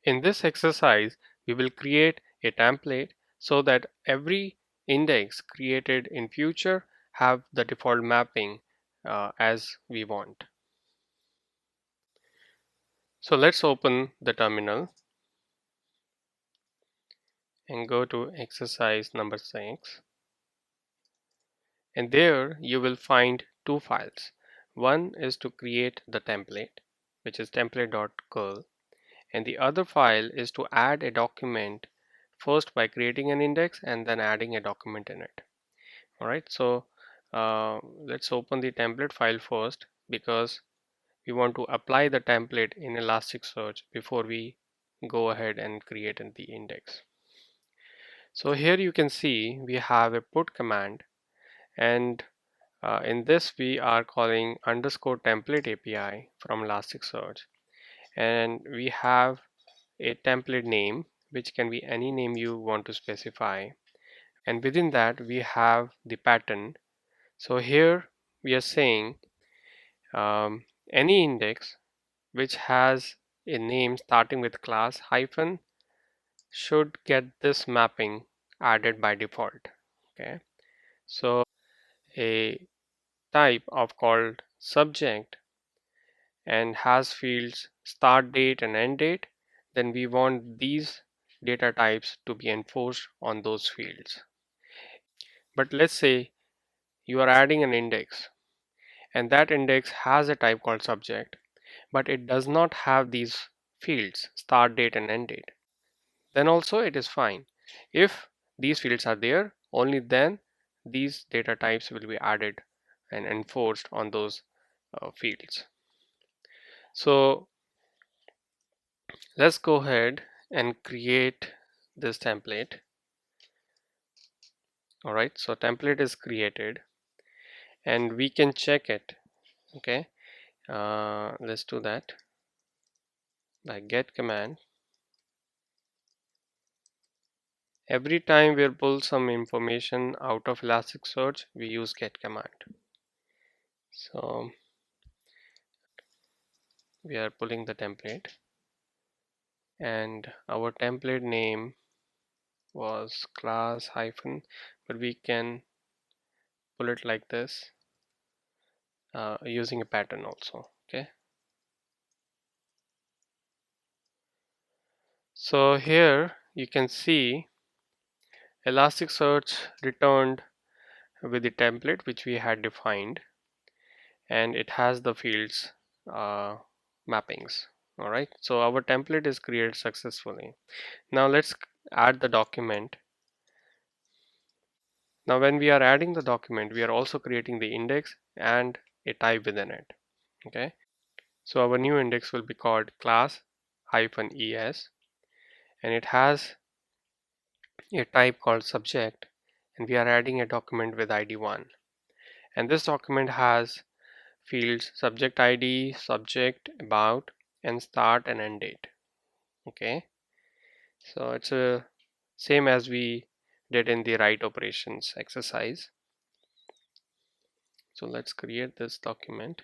In this exercise, we will create a template so that every index created in future have the default mapping as we want. So let's open the terminal and go to exercise number 6. And there you will find two files. One is to create the template, which is template.curl, and the other file is to add a document first by creating an index and then adding a document in it. Alright, so let's open the template file first because we want to apply the template in Elasticsearch before we go ahead and create the index. So here you can see we have a put command, and in this we are calling underscore template API from Elasticsearch, and we have a template name which can be any name you want to specify, and within that we have the pattern. So here we are saying any index which has a name starting with class hyphen should get this mapping added by default. Okay, so a type of called subject and has fields start date and end date, then we want these data types to be enforced on those fields. But let's say you are adding an index and that index has a type called subject, but it does not have these fields start date and end date, then also it is fine. If these fields are there, only then these data types will be added and enforced on those fields. So let's go ahead and create this template. Alright, so template is created and we can check it. Okay, let's do that by get command. Every time we pull some information out of Elasticsearch, we use get command. So we are pulling the template, and our template name was class hyphen, but we can pull it like this using a pattern also. Okay, so here you can see Elasticsearch returned with the template which we had defined, and it has the fields mappings. Alright, so our template is created successfully. Now let's add the document. Now when we are adding the document, we are also creating the index and a type within it. Okay, so our new index will be called class hyphen es, and it has a type called subject, and we are adding a document with id 1, and this document has fields subject id, subject, about, and start and end date. Okay, so it's a same as we did in the write operations exercise. So let's create this document.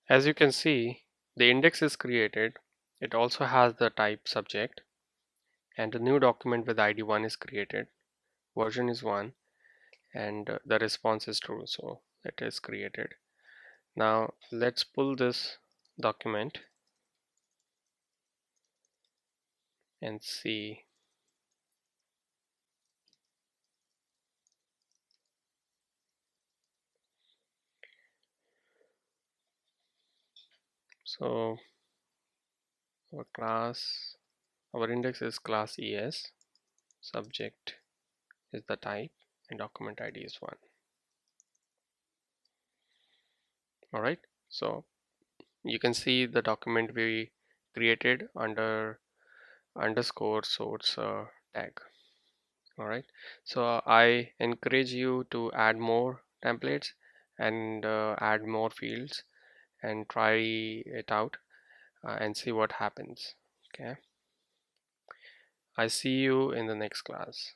As you can see, the index is created. It also has the type subject, and a new document with id 1 is created. Version is 1, and the response is true, so it is created. Now let's pull this document and see. So our index is class es, subject is the type, and document id is 1. Alright, so you can see the document we created under underscore source tag. Alright, so I encourage you to add more templates and add more fields and try it out and see what happens. Okay, I see you in the next class.